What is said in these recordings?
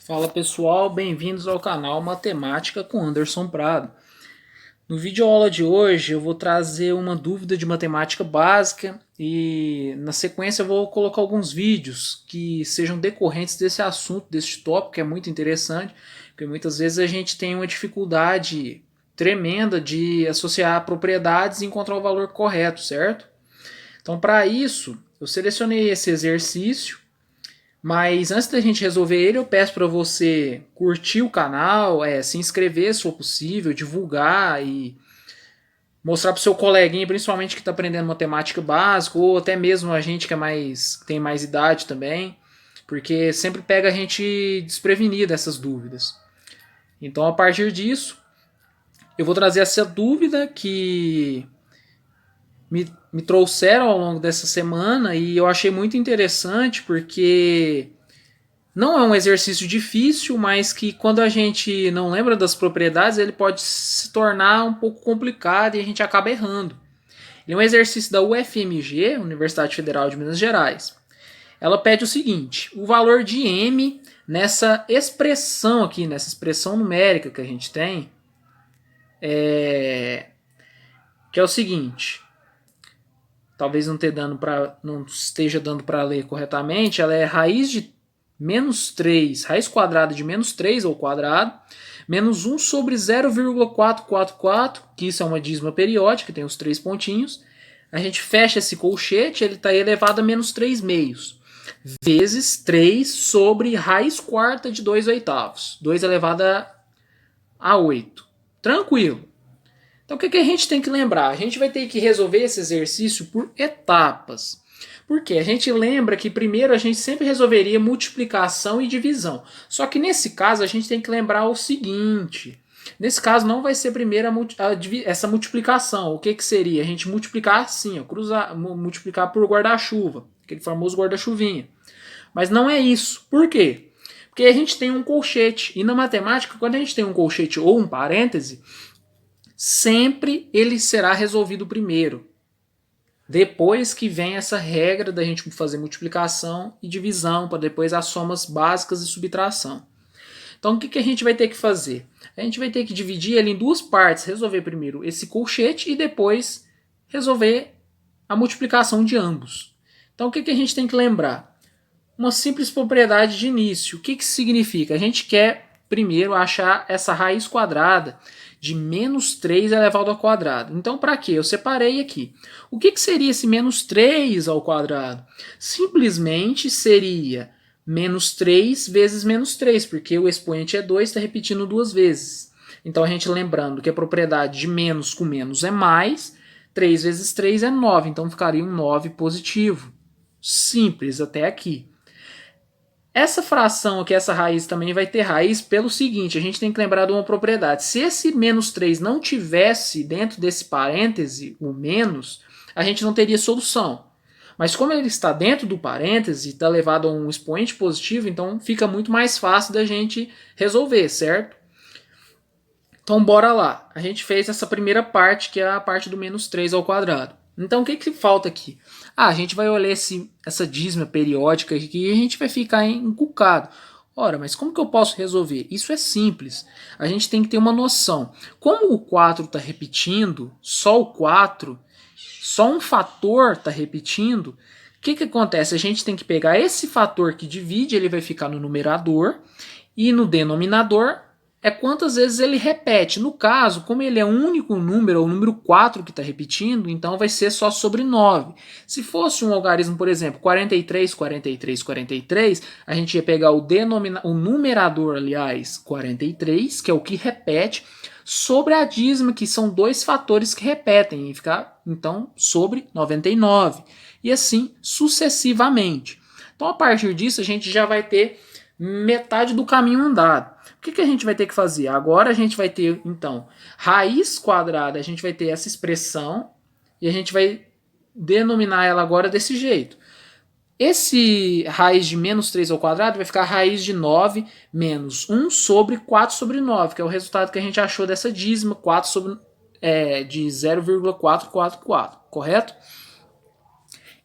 Fala pessoal, bem-vindos ao canal Matemática com Anderson Prado. No vídeo aula de hoje eu vou trazer uma dúvida de matemática básica e na sequência eu vou colocar alguns vídeos que sejam decorrentes desse assunto, desse tópico que é muito interessante, porque muitas vezes a gente tem uma dificuldade tremenda de associar propriedades e encontrar o valor correto, certo? Então para isso eu selecionei esse exercício. Mas antes da gente resolver ele, eu peço para você curtir o canal, se inscrever se for possível, divulgar e mostrar para o seu coleguinha, principalmente que está aprendendo matemática básica, ou até mesmo a gente que tem mais idade também, porque sempre pega a gente desprevenido essas dúvidas. Então, a partir disso, eu vou trazer essa dúvida que me trouxeram ao longo dessa semana e eu achei muito interessante porque não é um exercício difícil, mas que quando a gente não lembra das propriedades, ele pode se tornar um pouco complicado e a gente acaba errando. Ele é um exercício da UFMG, Universidade Federal de Minas Gerais. Ela pede o seguinte: o valor de m nessa expressão aqui, nessa expressão numérica que a gente tem, que é o seguinte. Talvez não esteja dando para ler corretamente. Ela é raiz de menos 3, raiz quadrada de menos 3 ao quadrado, menos 1 sobre 0,444, que isso é uma dízima periódica, tem os 3 pontinhos. A gente fecha esse colchete, ele está elevado a menos 3 meios, vezes 3 sobre raiz quarta de 2 oitavos, 2 elevado a 8. Tranquilo. Então o que a gente tem que lembrar? A gente vai ter que resolver esse exercício por etapas. Por quê? A gente lembra que primeiro a gente sempre resolveria multiplicação e divisão. Só que nesse caso a gente tem que lembrar o seguinte. Nesse caso não vai ser primeiro essa multiplicação. O que seria? A gente multiplicar assim, multiplicar por guarda-chuva. Aquele famoso guarda-chuvinha. Mas não é isso. Por quê? Porque a gente tem um colchete. E na matemática, quando a gente tem um colchete ou um parêntese, sempre ele será resolvido primeiro. Depois que vem essa regra da gente fazer multiplicação e divisão, para depois as somas básicas e subtração. Então o que a gente vai ter que fazer? A gente vai ter que dividir ele em duas partes, resolver primeiro esse colchete e depois resolver a multiplicação de ambos. Então o que a gente tem que lembrar? Uma simples propriedade de início. O que significa? A gente quer primeiro achar essa raiz quadrada de menos 3 elevado ao quadrado. Então, para quê? Eu separei aqui. O que seria esse menos 3 ao quadrado? Simplesmente seria menos 3 vezes menos 3, porque o expoente é 2, está repetindo duas vezes. Então, a gente lembrando que a propriedade de menos com menos é mais, 3 vezes 3 é 9, então ficaria um 9 positivo. Simples até aqui. Essa fração aqui, essa raiz também vai ter raiz pelo seguinte, a gente tem que lembrar de uma propriedade. Se esse menos 3 não tivesse dentro desse parêntese, o menos, a gente não teria solução. Mas como ele está dentro do parêntese, está levado a um expoente positivo, então fica muito mais fácil da gente resolver, certo? Então bora lá. A gente fez essa primeira parte, que é a parte do menos 3 ao quadrado. Então o que falta aqui? A gente vai olhar essa dízima periódica aqui e a gente vai ficar encucado. Ora, mas como que eu posso resolver? Isso é simples. A gente tem que ter uma noção. Como o 4 está repetindo, só o 4, só um fator está repetindo, o que acontece? A gente tem que pegar esse fator que divide, ele vai ficar no numerador, e no denominador é quantas vezes ele repete. No caso, como ele é o único número, é o número 4 que está repetindo, então vai ser só sobre 9. Se fosse um algarismo, por exemplo, 43, 43, 43, a gente ia pegar o numerador, aliás, 43, que é o que repete, sobre a dízima, que são dois fatores que repetem, e ficar, então, sobre 99. E assim sucessivamente. Então, a partir disso, a gente já vai ter metade do caminho andado. O que a gente vai ter que fazer? Agora a gente vai ter, então, raiz quadrada, a gente vai ter essa expressão e a gente vai denominar ela agora desse jeito. Esse raiz de menos 3 ao quadrado vai ficar raiz de 9 menos 1 sobre 4 sobre 9, que é o resultado que a gente achou dessa dízima, 4 sobre, de 0,444, correto?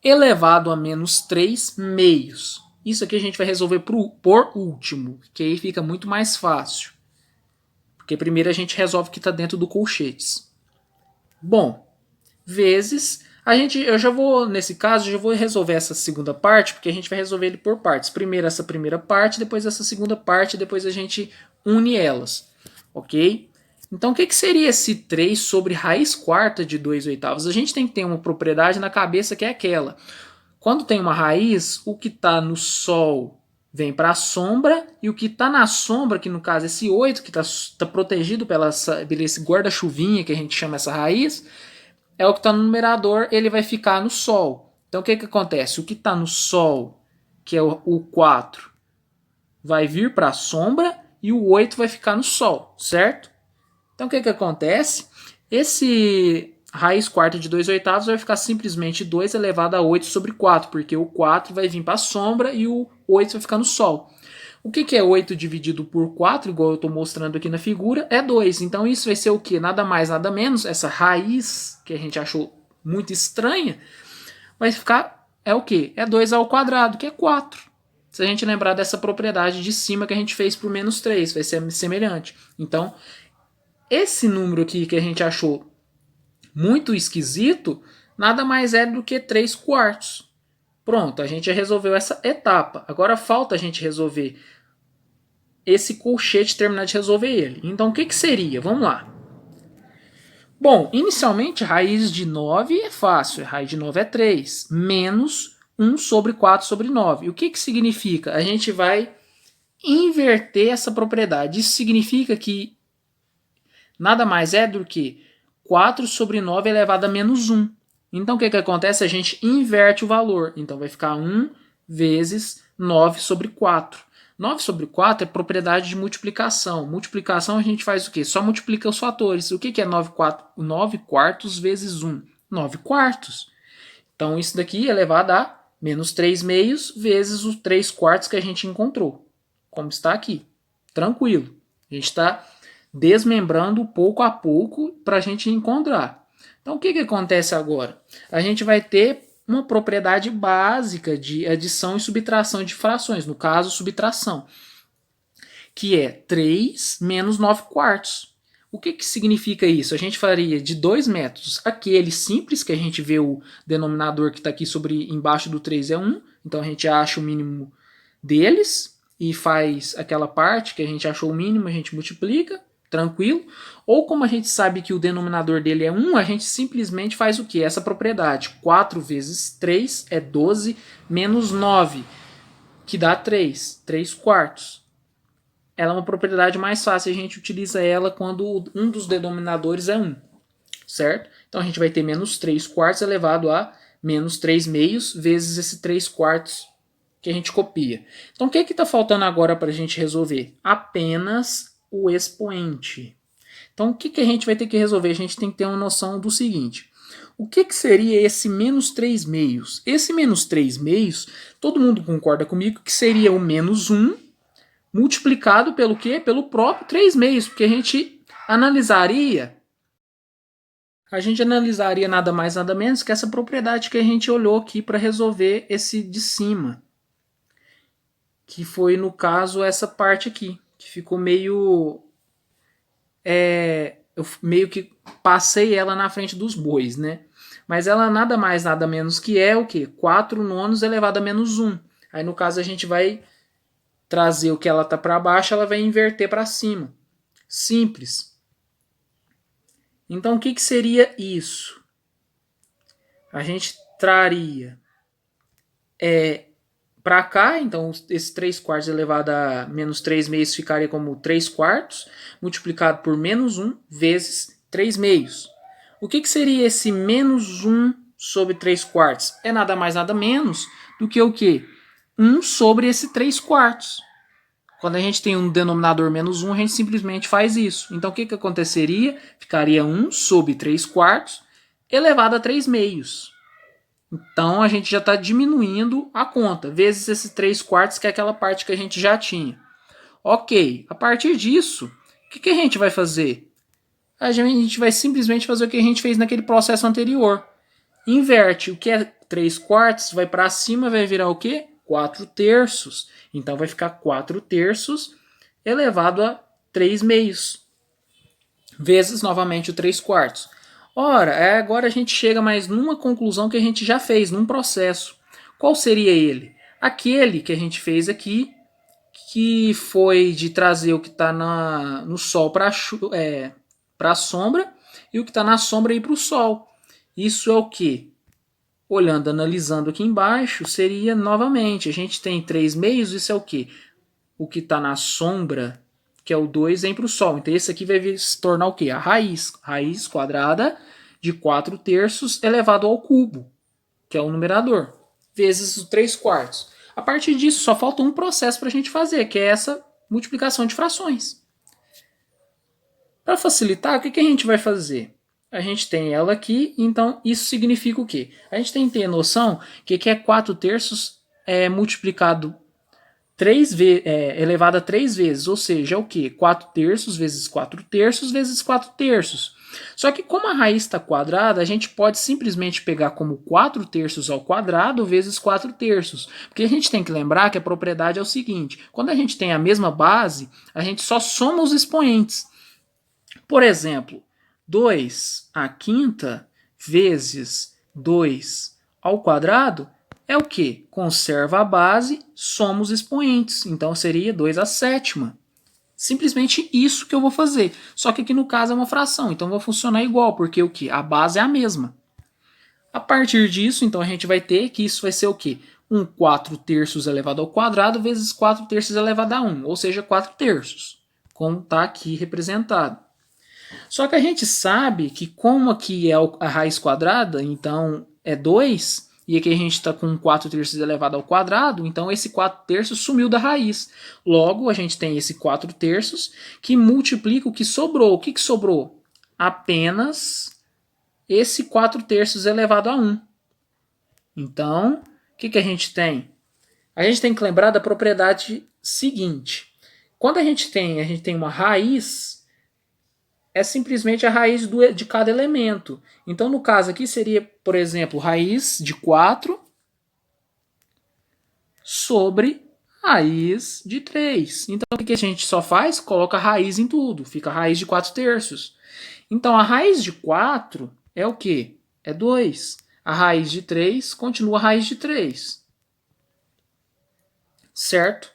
Elevado a menos 3 meios. Isso aqui a gente vai resolver por último, que aí fica muito mais fácil. Porque primeiro a gente resolve o que está dentro do colchetes. Bom, vezes... eu já vou, nesse caso, já vou resolver essa segunda parte, porque a gente vai resolver ele por partes. Primeiro essa primeira parte, depois essa segunda parte, depois a gente une elas. Ok? Então o que seria esse 3 sobre raiz quarta de 2/8? A gente tem que ter uma propriedade na cabeça que é aquela. Quando tem uma raiz, o que está no sol vem para a sombra, e o que está na sombra, que no caso esse 8, que está protegido pela esse guarda-chuvinha que a gente chama essa raiz, é o que está no numerador, ele vai ficar no sol. Então o que acontece? O que está no sol, que é o 4, vai vir para a sombra, e o 8 vai ficar no sol, certo? Então o que acontece? Esse raiz quarta de 2/8 vai ficar simplesmente 2 elevado a 8 sobre 4, porque o 4 vai vir para a sombra e o 8 vai ficar no sol. O que é 8 dividido por 4, igual eu estou mostrando aqui na figura, é 2. Então isso vai ser o quê? Nada mais, nada menos. Essa raiz, que a gente achou muito estranha, vai ficar, é o quê? É 2 ao quadrado, que é 4. Se a gente lembrar dessa propriedade de cima que a gente fez por menos 3, vai ser semelhante. Então, esse número aqui que a gente achou muito esquisito, nada mais é do que 3 quartos. Pronto, a gente já resolveu essa etapa. Agora falta a gente resolver esse colchete, terminar de resolver ele. Então o que seria? Vamos lá. Bom, inicialmente raiz de 9 é fácil. Raiz de 9 é 3. Menos 1 sobre 4 sobre 9. O que significa? A gente vai inverter essa propriedade. Isso significa que nada mais é do que 4 sobre 9 elevado a menos 1. Então o que acontece? A gente inverte o valor. Então vai ficar 1 vezes 9 sobre 4. 9 sobre 4 é propriedade de multiplicação. Multiplicação a gente faz o quê? Só multiplica os fatores. O que é 9 quartos vezes 1? 9 quartos. Então isso daqui é elevado a menos 3 meios vezes os 3 quartos que a gente encontrou. Como está aqui. Tranquilo. A gente está desmembrando pouco a pouco para a gente encontrar. Então o que acontece agora? A gente vai ter uma propriedade básica de adição e subtração de frações, no caso subtração, que é 3 menos 9 quartos. O que significa isso? A gente faria de dois métodos. Aquele simples, que a gente vê o denominador que está aqui embaixo do 3 é 1, então a gente acha o mínimo deles e faz aquela parte que a gente achou o mínimo, a gente multiplica, tranquilo. Ou como a gente sabe que o denominador dele é 1, a gente simplesmente faz o que? Essa propriedade. 4 vezes 3 é 12 menos 9, que dá 3 quartos. Ela é uma propriedade mais fácil, a gente utiliza ela quando um dos denominadores é 1, certo? Então a gente vai ter menos 3 quartos elevado a menos 3 meios vezes esse 3 quartos que a gente copia. Então o que está faltando agora para a gente resolver? Apenas o expoente. Então o que a gente vai ter que resolver? A gente tem que ter uma noção do seguinte. O que seria esse menos 3 meios? Esse menos 3 meios, todo mundo concorda comigo que seria o menos 1 multiplicado pelo quê? Pelo próprio 3 meios, porque a gente analisaria nada mais nada menos que essa propriedade que a gente olhou aqui para resolver esse de cima, que foi no caso essa parte aqui, que ficou meio eu meio que passei ela na frente dos bois, né? Mas ela nada mais nada menos que é o quê? 4 nonos elevado a menos 1. Aí no caso a gente vai trazer o que ela está para baixo, ela vai inverter para cima. Simples. Então o que seria isso? A gente traria para cá, então esse 3 quartos elevado a menos 3 meios ficaria como 3 quartos, multiplicado por menos 1 vezes 3 meios. O que seria esse menos 1 sobre 3 quartos? É nada mais nada menos do que o quê? 1 sobre esse 3 quartos. Quando a gente tem um denominador menos 1, a gente simplesmente faz isso. Então o que aconteceria? Ficaria 1 sobre 3 quartos elevado a 3 meios. Então a gente já está diminuindo a conta, vezes esses 3 quartos, que é aquela parte que a gente já tinha. Ok, a partir disso, o que a gente vai fazer? A gente vai simplesmente fazer o que a gente fez naquele processo anterior. Inverte, o que é 3 quartos vai para cima, vai virar o quê? 4 terços. Então vai ficar 4 terços elevado a 3 meios, vezes novamente o 3 quartos. Ora, agora a gente chega mais numa conclusão que a gente já fez, num processo. Qual seria ele? Aquele que a gente fez aqui, que foi de trazer o que está no sol para a sombra e o que está na sombra ir para o sol. Isso é o que? Olhando, analisando aqui embaixo, seria novamente, a gente tem 3 meios, isso é o que? O que está na sombra, que é o 2, vem para o sol. Então esse aqui vai se tornar o que? A raiz. Raiz quadrada de 4 terços elevado ao cubo, que é o numerador, vezes o 3 quartos. A partir disso, só falta um processo para a gente fazer, que é essa multiplicação de frações. Para facilitar, o que a gente vai fazer? A gente tem ela aqui, então isso significa o quê? A gente tem que ter noção que é 4 terços multiplicado elevado a 3 vezes, ou seja, é o quê? 4 terços vezes 4 terços vezes 4 terços. Só que como a raiz está quadrada, a gente pode simplesmente pegar como 4 terços ao quadrado vezes 4 terços. Porque a gente tem que lembrar que a propriedade é o seguinte, quando a gente tem a mesma base, a gente só soma os expoentes. Por exemplo, 2 à quinta vezes 2 ao quadrado é o que? Conserva a base, soma os expoentes. Então seria 2 à sétima. Simplesmente isso que eu vou fazer. Só que aqui no caso é uma fração, então vai funcionar igual, porque o que? A base é a mesma. A partir disso, então a gente vai ter que isso vai ser o quê? 4 terços elevado ao quadrado vezes 4 terços elevado a 1, ou seja, 4 terços, como está aqui representado. Só que a gente sabe que como aqui é a raiz quadrada, então é 2, e aqui a gente está com 4 terços elevado ao quadrado, então esse 4 terços sumiu da raiz. Logo, a gente tem esse 4 terços que multiplica o que sobrou. O que sobrou? Apenas esse 4 terços elevado a 1. Então, o que a gente tem? A gente tem que lembrar da propriedade seguinte. Quando a gente tem uma raiz, é simplesmente a raiz de cada elemento. Então, no caso aqui, seria, por exemplo, raiz de 4 sobre raiz de 3. Então, o que a gente só faz? Coloca raiz em tudo. Fica a raiz de 4 terços. Então, a raiz de 4 é o quê? É 2. A raiz de 3 continua a raiz de 3. Certo?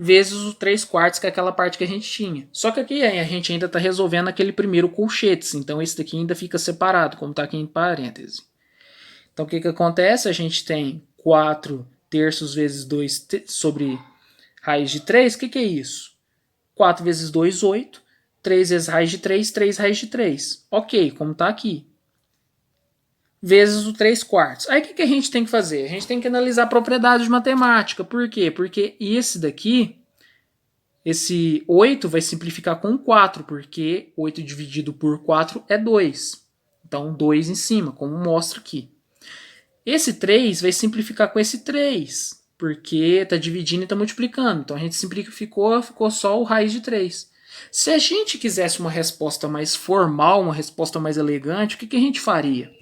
Vezes os 3 quartos, que é aquela parte que a gente tinha. Só que aqui a gente ainda está resolvendo aquele primeiro colchetes, então esse daqui ainda fica separado, como está aqui em parêntese. Então o que acontece? A gente tem 4 terços vezes 2 sobre raiz de 3, o que é isso? 4 vezes 2, 8, 3 vezes raiz de 3, 3 raiz de 3. Ok, como está aqui. Vezes o 3 quartos. Aí o que a gente tem que fazer? A gente tem que analisar propriedades de matemática. Por quê? Porque esse daqui, esse 8 vai simplificar com 4, porque 8 dividido por 4 é 2. Então 2 em cima, como mostra aqui. Esse 3 vai simplificar com esse 3, porque está dividindo e está multiplicando. Então a gente simplificou, ficou só o raiz de 3. Se a gente quisesse uma resposta mais formal, uma resposta mais elegante, o que a gente faria?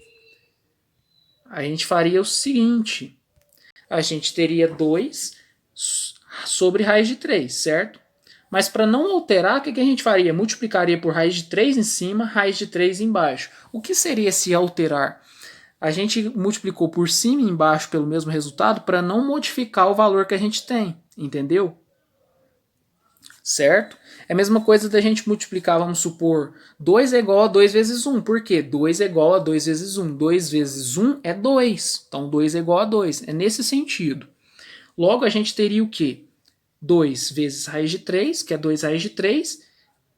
A gente faria o seguinte, a gente teria 2 sobre raiz de 3, certo? Mas para não alterar, o que a gente faria? Multiplicaria por raiz de 3 em cima, raiz de 3 embaixo. O que seria se alterar? A gente multiplicou por cima e embaixo pelo mesmo resultado para não modificar o valor que a gente tem, entendeu? Certo? É a mesma coisa da gente multiplicar, vamos supor, 2 é igual a 2 vezes 1. Por quê? 2 é igual a 2 vezes 1. 2 vezes 1 é 2. Então 2 é igual a 2. É nesse sentido. Logo, a gente teria o quê? 2 vezes raiz de 3, que é 2 raiz de 3,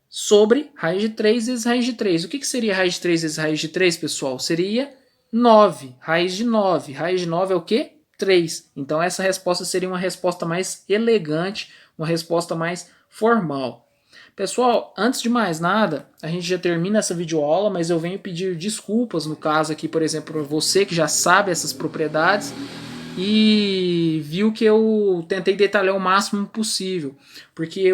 sobre raiz de 3 vezes raiz de 3. O que seria raiz de 3 vezes raiz de 3, pessoal? Seria 9. Raiz de 9. Raiz de 9 é o quê? 3. Então essa resposta seria uma resposta mais elegante, uma resposta mais formal. Pessoal, antes de mais nada, a gente já termina essa videoaula, mas eu venho pedir desculpas no caso aqui, por exemplo, para você que já sabe essas propriedades e viu que eu tentei detalhar o máximo possível, porque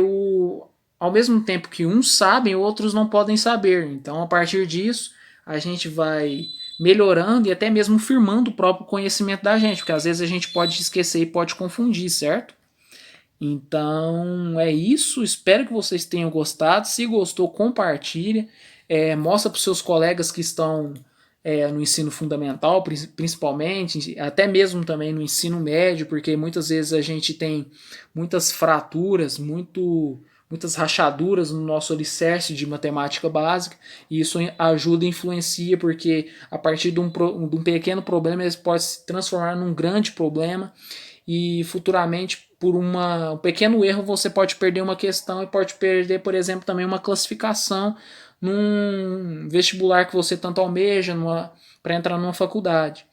ao mesmo tempo que uns sabem, outros não podem saber. Então, a partir disso, a gente vai melhorando e até mesmo firmando o próprio conhecimento da gente, porque às vezes a gente pode esquecer e pode confundir, certo? Então é isso, espero que vocês tenham gostado. Se gostou, compartilha, mostra para os seus colegas que estão no ensino fundamental, principalmente, até mesmo também no ensino médio, porque muitas vezes a gente tem muitas fraturas, muitas rachaduras no nosso alicerce de matemática básica, e isso ajuda e influencia, porque a partir de um pequeno problema ele pode se transformar num grande problema, e futuramente por um pequeno erro você pode perder uma questão e pode perder, por exemplo, também uma classificação num vestibular que você tanto almeja para entrar numa faculdade.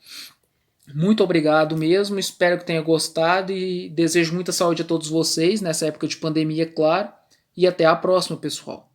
Muito obrigado mesmo, espero que tenha gostado e desejo muita saúde a todos vocês nessa época de pandemia, claro, e até a próxima, pessoal.